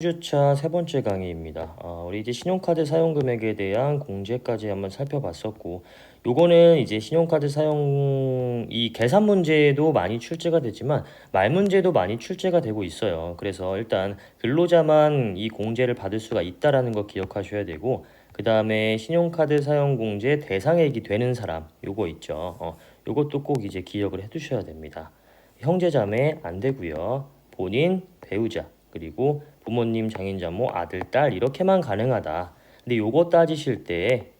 주차 세 번째 강의입니다. 우리 이제 신용카드 사용 금액에 대한 공제까지 한번 살펴봤었고, 요거는 이제 신용카드 사용 이 계산 문제도 많이 출제가 되지만 말 문제도 많이 출제가 되고 있어요. 그래서 일단 근로자만 이 공제를 받을 수가 있다라는 거 기억하셔야 되고, 그 다음에 신용카드 사용 공제 대상액이 되는 사람 요거 있죠. 요것도 꼭 이제 기억을 해두셔야 됩니다. 형제자매 안 되고요. 본인, 배우자, 그리고 부모님, 장인, 장모, 아들, 딸 이렇게만 가능하다. 근데 요거 따지실 때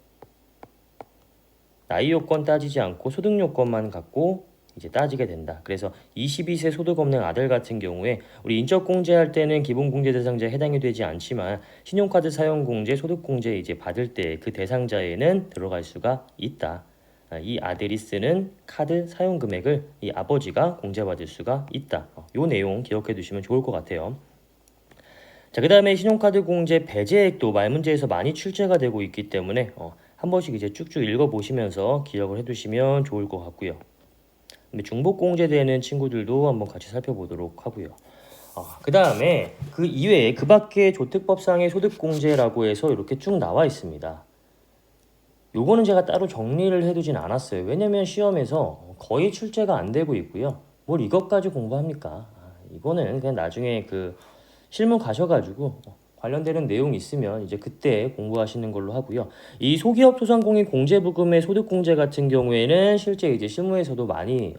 나이 요건 따지지 않고 소득 요건만 갖고 이제 따지게 된다. 그래서 22세 소득 없는 아들 같은 경우에 우리 인적 공제할 때는 기본 공제 대상자에 해당이 되지 않지만 신용카드 사용 공제, 소득 공제 이제 받을 때 그 대상자에는 들어갈 수가 있다. 이 아들이 쓰는 카드 사용 금액을 이 아버지가 공제받을 수가 있다. 요 내용 기억해 두시면 좋을 것 같아요. 자, 그 다음에 신용카드 공제 배제액도 말 문제에서 많이 출제가 되고 있기 때문에 한 번씩 이제 쭉쭉 읽어보시면서 기억을 해두시면 좋을 것 같고요. 중복 공제되는 친구들도 한번 같이 살펴보도록 하고요. 그 다음에 그 이외에 그 밖에 조특법상의 소득공제라고 해서 이렇게 쭉 나와 있습니다. 요거는 제가 따로 정리를 해두진 않았어요. 왜냐면 시험에서 거의 출제가 안 되고 있고요. 뭘 이것까지 공부합니까? 이거는 그냥 나중에 그 실무 가셔가지고 관련되는 내용 있으면 이제 그때 공부하시는 걸로 하고요. 이 소기업 소상공인 공제부금의 소득공제 같은 경우에는 실제 이제 실무에서도 많이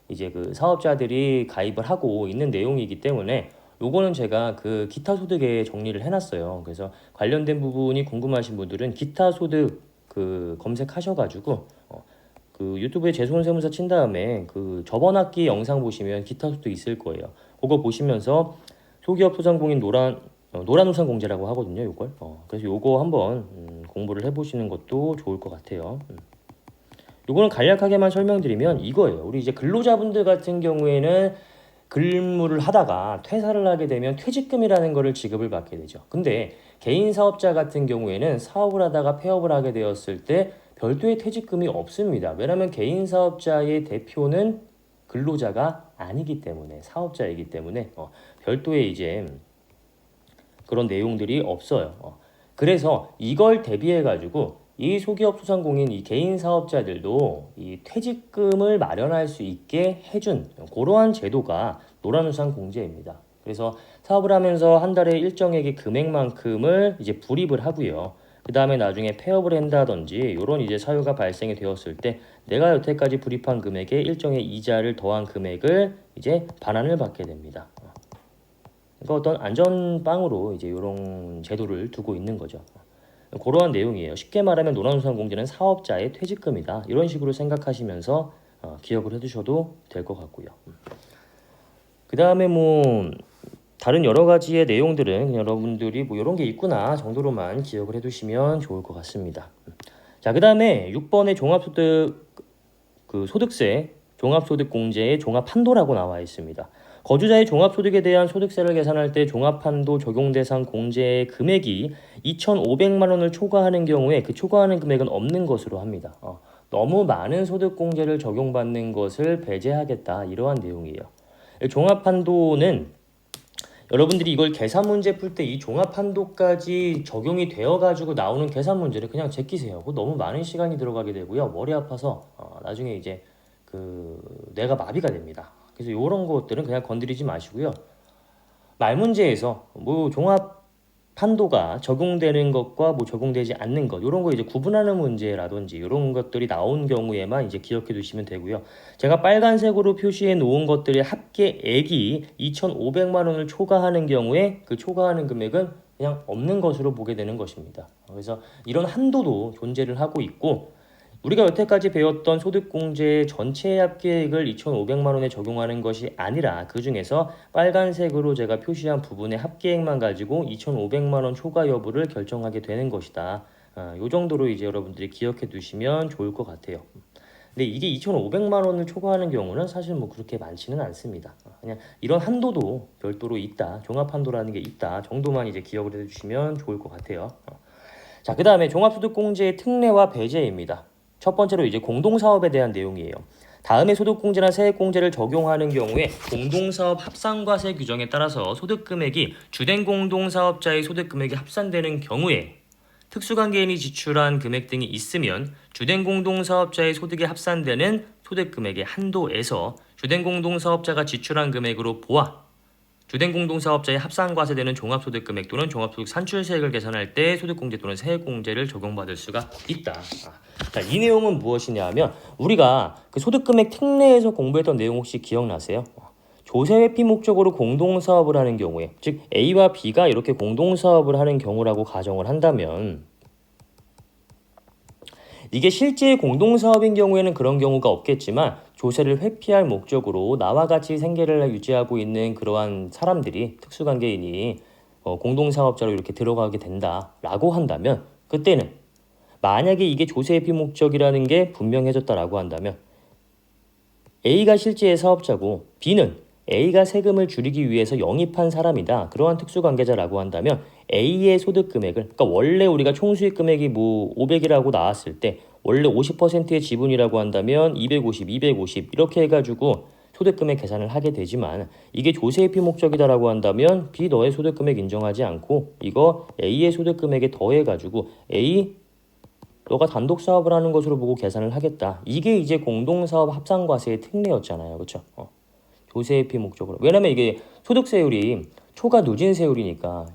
이제 그 사업자들이 가입을 하고 있는 내용이기 때문에 요거는 제가 그 기타 소득에 정리를 해놨어요. 그래서 관련된 부분이 궁금하신 분들은 기타 소득 그 검색하셔가지고 그 유튜브에 재소은 세무사 친 다음에 그 저번 학기 영상 보시면 기타 소득 있을 거예요. 그거 보시면서 소기업 소상공인 노란우산 공제라고 하거든요. 요걸. 그래서 요거 한번 공부를 해보시는 것도 좋을 것 같아요. 요거는 간략하게만 설명드리면 이거예요. 우리 이제 근로자분들 같은 경우에는 근무를 하다가 퇴사를 하게 되면 퇴직금이라는 거를 지급을 받게 되죠. 근데 개인 사업자 같은 경우에는 사업을 하다가 폐업을 하게 되었을 때 별도의 퇴직금이 없습니다. 왜냐하면 개인 사업자의 대표는 근로자가 아니기 때문에 사업자이기 때문에 별도의 이제 그런 내용들이 없어요. 그래서 이걸 대비해 가지고 이 소기업 소상공인 이 개인 사업자들도 이 퇴직금을 마련할 수 있게 해준 그러한 제도가 노란우산 공제입니다. 그래서 사업을 하면서 한 달에 일정액의 금액만큼을 이제 불입을 하고요. 그 다음에 나중에 폐업을 한다든지 이런 이제 사유가 발생이 되었을 때 내가 여태까지 불입한 금액에 일정의 이자를 더한 금액을 이제 반환을 받게 됩니다. 그러니까 어떤 안전빵으로 이제 이런 제도를 두고 있는 거죠. 그러한 내용이에요. 쉽게 말하면 노란우산 공제는 사업자의 퇴직금이다. 이런 식으로 생각하시면서 기억을 해두셔도 될 것 같고요. 그 다음에 뭐 다른 여러 가지의 내용들은 여러분들이 뭐 이런 게 있구나 정도로만 기억을 해두시면 좋을 것 같습니다. 자, 그 다음에 6번의 종합소득 그 소득세 종합소득공제의 종합한도라고 나와 있습니다. 거주자의 종합소득에 대한 소득세를 계산할 때 종합한도 적용 대상 공제의 금액이 2,500만 원을 초과하는 경우에 그 초과하는 금액은 없는 것으로 합니다. 너무 많은 소득공제를 적용받는 것을 배제하겠다 이러한 내용이에요. 종합한도는 여러분들이 이걸 계산 문제 풀 때 이 종합한도까지 적용이 되어가지고 나오는 계산 문제를 그냥 제끼세요. 그거 너무 많은 시간이 들어가게 되고요. 머리 아파서 나중에 이제 그 뇌가 마비가 됩니다. 그래서 이런 것들은 그냥 건드리지 마시고요. 말 문제에서 뭐 종합 판도가 적용되는 것과 뭐 적용되지 않는 것 이런 거 이제 구분하는 문제라든지 이런 것들이 나온 경우에만 이제 기억해 두시면 되고요. 제가 빨간색으로 표시해 놓은 것들의 합계액이 2,500만 원을 초과하는 경우에 그 초과하는 금액은 그냥 없는 것으로 보게 되는 것입니다. 그래서 이런 한도도 존재를 하고 있고 우리가 여태까지 배웠던 소득공제 전체 합계액을 2,500만 원에 적용하는 것이 아니라 그 중에서 빨간색으로 제가 표시한 부분의 합계액만 가지고 2,500만 원 초과 여부를 결정하게 되는 것이다. 이 정도로 이제 여러분들이 기억해 두시면 좋을 것 같아요. 근데 이게 2,500만 원을 초과하는 경우는 사실 뭐 그렇게 많지는 않습니다. 그냥 이런 한도도 별도로 있다. 종합 한도라는 게 있다. 정도만 이제 기억을 해 주시면 좋을 것 같아요. 자, 그 다음에 종합소득공제의 특례와 배제입니다. 첫 번째로 이제 공동사업에 대한 내용이에요. 다음에 소득공제나 세액공제를 적용하는 경우에 공동사업 합산과세 규정에 따라서 소득금액이 주된 공동사업자의 소득금액이 합산되는 경우에 특수관계인이 지출한 금액 등이 있으면 주된 공동사업자의 소득에 합산되는 소득금액의 한도에서 주된 공동사업자가 지출한 금액으로 보아 주된 공동사업자의 합산과세되는 종합소득금액 또는 종합소득 산출세액을 계산할 때 소득공제 또는 세액공제를 적용받을 수가 있다. 자, 이 내용은 무엇이냐 하면 우리가 그 소득금액 특례에서 공부했던 내용 혹시 기억나세요? 조세회피 목적으로 공동사업을 하는 경우에, 즉 A와 B가 이렇게 공동사업을 하는 경우라고 가정을 한다면 이게 실제 공동사업인 경우에는 그런 경우가 없겠지만 조세를 회피할 목적으로 나와 같이 생계를 유지하고 있는 그러한 사람들이 특수관계인이 공동사업자로 이렇게 들어가게 된다라고 한다면 그때는 만약에 이게 조세회피 목적이라는 게 분명해졌다라고 한다면 A가 실제의 사업자고 B는 A가 세금을 줄이기 위해서 영입한 사람이다. 그러한 특수관계자라고 한다면 A의 소득금액을, 그러니까 원래 우리가 총수익 금액이 뭐 500이라고 나왔을 때 원래 50%의 지분이라고 한다면 250, 250 이렇게 해가지고 소득금액 계산을 하게 되지만 이게 조세회피 목적이다라고 한다면 B 너의 소득금액 인정하지 않고 이거 A의 소득금액에 더해가지고 A 너가 단독 사업을 하는 것으로 보고 계산을 하겠다. 이게 이제 공동사업 합산과세의 특례였잖아요. 그렇죠? 조세회피 목적으로. 왜냐면 이게 소득세율이 초과 누진 세율이니까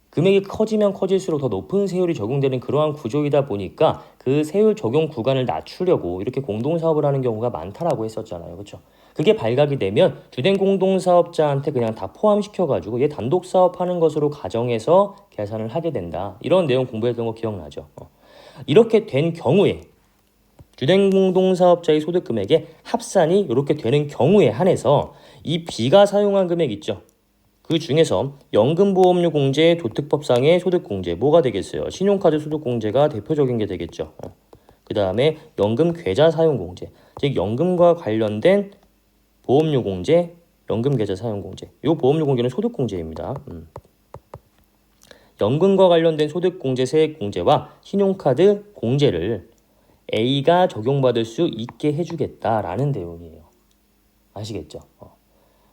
금액이 커지면 커질수록 더 높은 세율이 적용되는 그러한 구조이다 보니까 그 세율 적용 구간을 낮추려고 이렇게 공동사업을 하는 경우가 많다라고 했었잖아요. 그렇죠? 그게 발각이 되면 주된 공동사업자한테 그냥 다 포함시켜가지고 얘 단독 사업하는 것으로 가정해서 계산을 하게 된다. 이런 내용 공부했던 거 기억나죠? 이렇게 된 경우에 주된 공동사업자의 소득금액의 합산이 이렇게 되는 경우에 한해서 이 B가 사용한 금액 있죠. 그 중에서 연금보험료 공제, 도특법상의 소득공제 뭐가 되겠어요? 신용카드 소득공제가 대표적인 게 되겠죠. 그 다음에 연금 계좌 사용 공제, 즉 연금과 관련된 보험료 공제, 연금 계좌 사용 공제. 이 보험료 공제는 소득공제입니다. 연금과 관련된 소득공제, 세액공제와 신용카드 공제를 A가 적용받을 수 있게 해주겠다라는 내용이에요. 아시겠죠?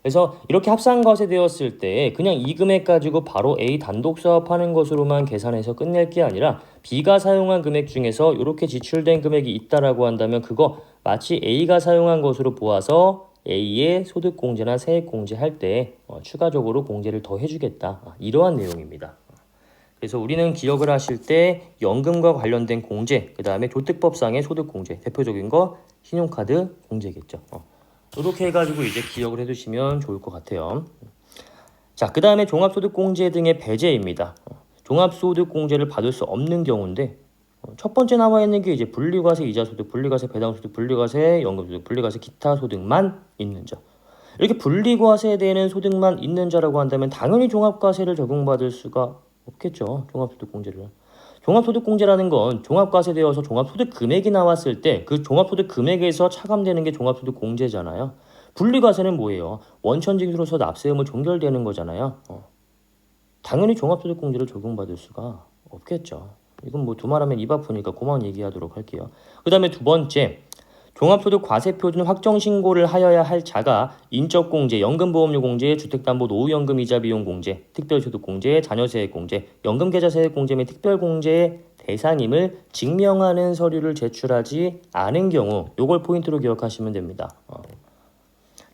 그래서 이렇게 합산과세되었을 때 그냥 이 금액 가지고 바로 A 단독 사업하는 것으로만 계산해서 끝낼 게 아니라 B가 사용한 금액 중에서 이렇게 지출된 금액이 있다라고 한다면 그거 마치 A가 사용한 것으로 보아서 A의 소득공제나 세액공제 할 때 추가적으로 공제를 더 해주겠다. 이러한 내용입니다. 그래서 우리는 기억을 하실 때 연금과 관련된 공제, 그 다음에 조특법상의 소득공제, 대표적인 거 신용카드 공제겠죠. 이렇게 해가지고 이제 기억을 해두시면 좋을 것 같아요. 자, 그 다음에 종합소득공제 등의 배제입니다. 종합소득공제를 받을 수 없는 경우인데 첫 번째 나와 있는 게 이제 분리과세, 이자소득, 분리과세, 배당소득, 분리과세, 연금소득, 분리과세, 기타 소득만 있는 자. 이렇게 분리과세에 대한 소득만 있는 자라고 한다면 당연히 종합과세를 적용받을 수가 없겠죠. 종합소득공제를. 종합소득공제라는 건 종합과세되어서 종합소득금액이 나왔을 때 그 종합소득금액에서 차감되는 게 종합소득공제잖아요. 분리과세는 뭐예요? 원천징수로서 납세의무 종결되는 거잖아요. 당연히 종합소득공제를 적용받을 수가 없겠죠. 이건 뭐 두말하면 입 아프니까 그만 얘기하도록 할게요. 그 다음에 두 번째, 종합소득 과세표준 확정신고를 하여야 할 자가 인적공제, 연금보험료공제, 주택담보 노후연금 이자비용공제, 특별소득공제, 자녀세액공제, 연금계좌세액공제 및 특별공제의 대상임을 증명하는 서류를 제출하지 않은 경우 요걸 포인트로 기억하시면 됩니다.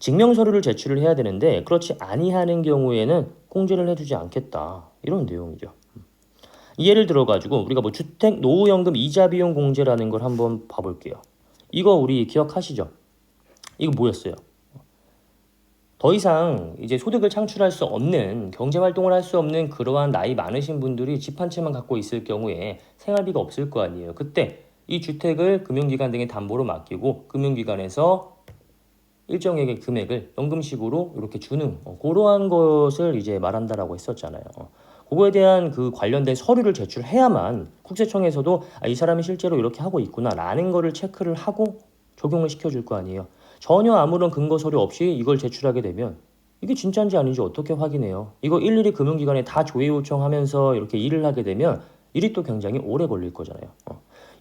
증명서류를 제출을 해야 되는데 그렇지 아니하는 경우에는 공제를 해주지 않겠다. 이런 내용이죠. 예를 들어가지고 우리가 뭐 주택 노후연금 이자비용 공제라는 걸 한번 봐볼게요. 이거 우리 기억하시죠? 이거 뭐였어요? 더 이상 이제 소득을 창출할 수 없는, 경제활동을 할 수 없는 그러한 나이 많으신 분들이 집 한 채만 갖고 있을 경우에 생활비가 없을 거 아니에요. 그때 이 주택을 금융기관 등에 담보로 맡기고 금융기관에서 일정액의 금액을 연금식으로 이렇게 주는 그러한 것을 이제 말한다라고 했었잖아요. 그거에 대한 그 관련된 서류를 제출해야만 국세청에서도 이 사람이 실제로 이렇게 하고 있구나 라는 거를 체크를 하고 적용을 시켜줄 거 아니에요. 전혀 아무런 근거 서류 없이 이걸 제출하게 되면 이게 진짜인지 아닌지 어떻게 확인해요? 이거 일일이 금융기관에 다 조회 요청하면서 이렇게 일을 하게 되면 일이 또 굉장히 오래 걸릴 거잖아요.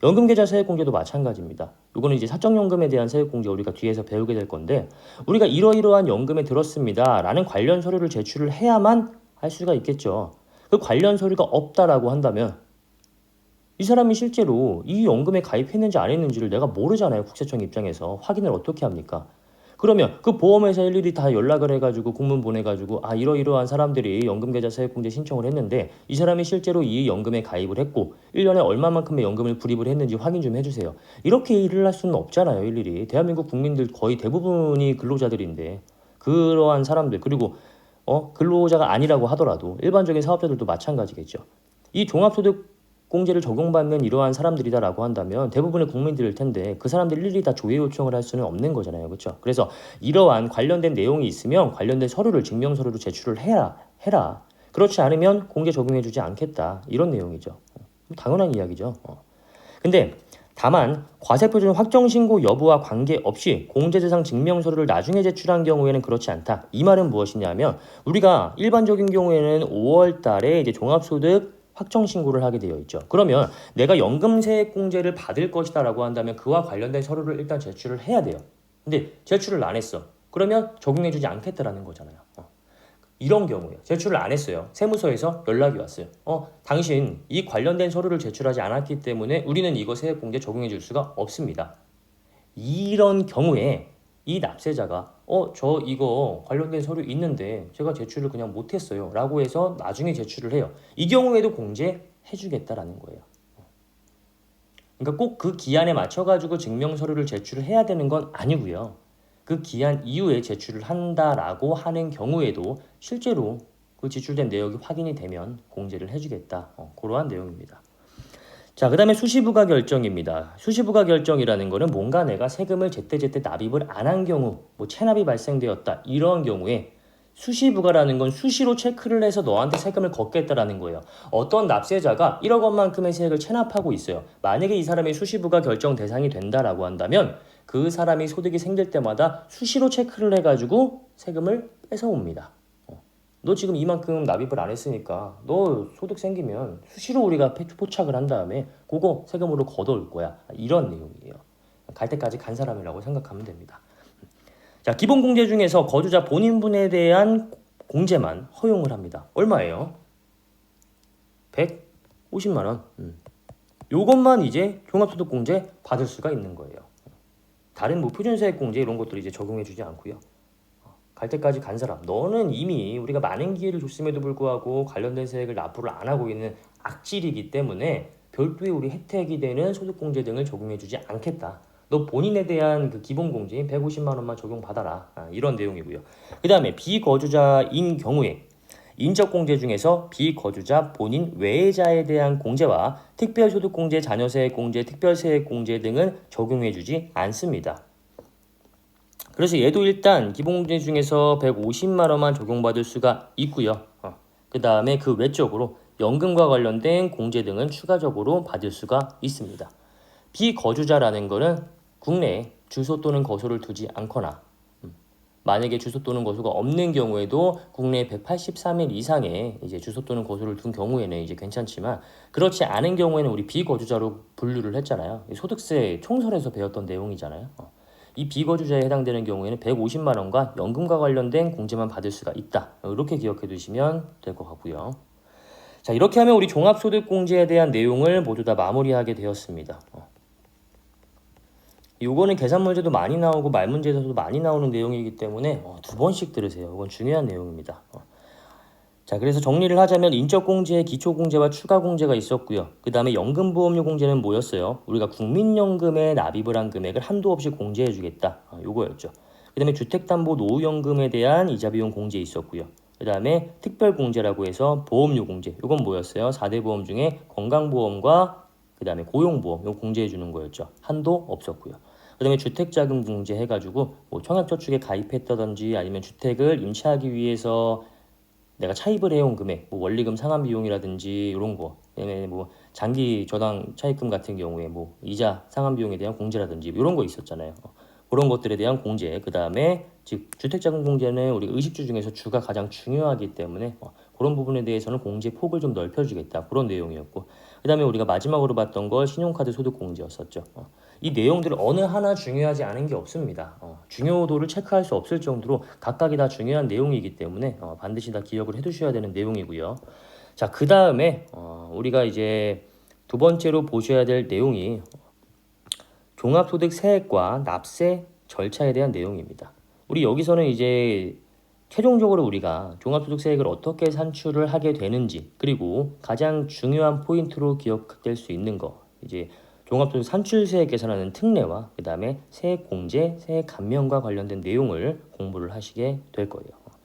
연금계좌 세액공제도 마찬가지입니다. 이거는 이제 사적연금에 대한 세액공제 우리가 뒤에서 배우게 될 건데 우리가 이러이러한 연금에 들었습니다 라는 관련 서류를 제출을 해야만 할 수가 있겠죠. 그 관련 서류가 없다라고 한다면 이 사람이 실제로 이 연금에 가입했는지 안 했는지를 내가 모르잖아요. 국세청 입장에서 확인을 어떻게 합니까? 그러면 그 보험회사 일일이 다 연락을 해가지고 공문 보내가지고 이러이러한 사람들이 연금계좌 세액공제 신청을 했는데 이 사람이 실제로 이 연금에 가입을 했고 1년에 얼마만큼의 연금을 불입을 했는지 확인 좀 해주세요. 이렇게 일을 할 수는 없잖아요. 일일이. 대한민국 국민들 거의 대부분이 근로자들인데 그러한 사람들 그리고 근로자가 아니라고 하더라도 일반적인 사업자들도 마찬가지겠죠. 이 종합소득 공제를 적용받는 이러한 사람들이다라고 한다면 대부분의 국민들일 텐데 그 사람들 일일이 다 조회 요청을 할 수는 없는 거잖아요. 그렇죠? 그래서 이러한 관련된 내용이 있으면 관련된 서류를 증명 서류로 제출을 해라. 그렇지 않으면 공제 적용해 주지 않겠다. 이런 내용이죠. 당연한 이야기죠. 근데 다만 과세표준 확정신고 여부와 관계없이 공제대상 증명서류를 나중에 제출한 경우에는 그렇지 않다. 이 말은 무엇이냐면 우리가 일반적인 경우에는 5월 달에 이제 종합소득 확정 신고를 하게 되어 있죠. 그러면 내가 연금세액공제를 받을 것이다라고 한다면 그와 관련된 서류를 일단 제출을 해야 돼요. 근데 제출을 안 했어. 그러면 적용해주지 않겠다라는 거잖아요. 이런 경우에 제출을 안 했어요. 세무서에서 연락이 왔어요. 당신 이 관련된 서류를 제출하지 않았기 때문에 우리는 이거 세액공제 적용해 줄 수가 없습니다. 이런 경우에 이 납세자가 저 이거 관련된 서류 있는데 제가 제출을 그냥 못했어요 라고 해서 나중에 제출을 해요. 이 경우에도 공제해 주겠다라는 거예요. 그러니까 꼭 그 기한에 맞춰가지고 증명서류를 제출을 해야 되는 건 아니고요. 그 기한 이후에 제출을 한다라고 하는 경우에도 실제로 그 지출된 내역이 확인이 되면 공제를 해주겠다. 그러한 내용입니다. 자, 그 다음에 수시부과 결정입니다. 수시부과 결정이라는 거는 뭔가 내가 세금을 제때제때 납입을 안 한 경우, 뭐 체납이 발생되었다 이런 경우에 수시부과라는 건 수시로 체크를 해서 너한테 세금을 걷겠다라는 거예요. 어떤 납세자가 1억 원만큼의 세액을 체납하고 있어요. 만약에 이 사람이 수시부과 결정 대상이 된다라고 한다면 그 사람이 소득이 생길 때마다 수시로 체크를 해가지고 세금을 뺏어옵니다. 너 지금 이만큼 납입을 안 했으니까 너 소득 생기면 수시로 우리가 포착을 한 다음에 그거 세금으로 걷어올 거야. 이런 내용이에요. 갈 때까지 간 사람이라고 생각하면 됩니다. 자, 기본공제 중에서 거주자 본인분에 대한 공제만 허용을 합니다. 얼마예요? 150만 원. 요것만 이제 종합소득공제 받을 수가 있는 거예요. 다른 뭐 표준세액공제 이런 것들 이제 적용해주지 않고요. 갈 때까지 간 사람, 너는 이미 우리가 많은 기회를 줬음에도 불구하고 관련된 세액을 납부를 안 하고 있는 악질이기 때문에 별도의 우리 혜택이 되는 소득공제 등을 적용해주지 않겠다. 너 본인에 대한 그 기본공제인 150만 원만 적용받아라. 이런 내용이고요. 그 다음에 비거주자인 경우에 인적공제 중에서 비거주자 본인 외자에 대한 공제와 특별소득공제, 자녀세액공제, 특별세액공제 등은 적용해주지 않습니다. 그래서 얘도 일단 기본공제 중에서 150만 원만 적용받을 수가 있고요. 그 다음에 그 외적으로 연금과 관련된 공제 등은 추가적으로 받을 수가 있습니다. 비거주자라는 거는 국내에 주소 또는 거소를 두지 않거나 만약에 주소 또는 거소가 없는 경우에도 국내에 183일 이상의 이제 주소 또는 거소를 둔 경우에는 이제 괜찮지만 그렇지 않은 경우에는 우리 비거주자로 분류를 했잖아요. 소득세 총설에서 배웠던 내용이잖아요. 이 비거주자에 해당되는 경우에는 150만 원과 연금과 관련된 공제만 받을 수가 있다. 이렇게 기억해 두시면 될 것 같고요. 자, 이렇게 하면 우리 종합소득공제에 대한 내용을 모두 다 마무리하게 되었습니다. 요거는 계산 문제도 많이 나오고 말 문제에서도 많이 나오는 내용이기 때문에 두 번씩 들으세요. 이건 중요한 내용입니다. 자, 그래서 정리를 하자면 인적공제, 기초공제와 추가공제가 있었고요. 그 다음에 연금보험료 공제는 뭐였어요? 우리가 국민연금에 납입을 한 금액을 한도 없이 공제해주겠다. 요거였죠. 그 다음에 주택담보노후연금에 대한 이자비용 공제 있었고요. 그 다음에 특별공제라고 해서 보험료 공제. 요건 뭐였어요? 4대 보험 중에 건강보험과 그 다음에 고용보험 요 공제해주는 거였죠. 한도 없었고요. 그 다음에 주택자금 공제 해가지고 뭐 청약저축에 가입했다든지 아니면 주택을 임차하기 위해서 내가 차입을 해온 금액, 뭐 원리금 상환 비용이라든지 이런 거, 그다음에 뭐 장기 저당 차입금 같은 경우에 뭐 이자 상환 비용에 대한 공제라든지 이런 거 있었잖아요. 그런 것들에 대한 공제, 그 다음에 즉 주택자금 공제는 우리 의식주 중에서 주가 가장 중요하기 때문에 그런 부분에 대해서는 공제 폭을 좀 넓혀주겠다 그런 내용이었고, 그 다음에 우리가 마지막으로 봤던 걸 신용카드 소득공제였었죠. 이 내용들 어느 하나 중요하지 않은 게 없습니다. 중요도를 체크할 수 없을 정도로 각각이 다 중요한 내용이기 때문에 반드시 다 기억을 해두셔야 되는 내용이고요. 자, 그 다음에 우리가 이제 두 번째로 보셔야 될 내용이 종합소득세액과 납세 절차에 대한 내용입니다. 우리 여기서는 이제 최종적으로 우리가 종합소득세액을 어떻게 산출을 하게 되는지, 그리고 가장 중요한 포인트로 기억될 수 있는 거, 이제 종합소득 산출세액 계산하는 특례와 그 다음에 세액 공제, 세액 감면과 관련된 내용을 공부를 하시게 될 거예요.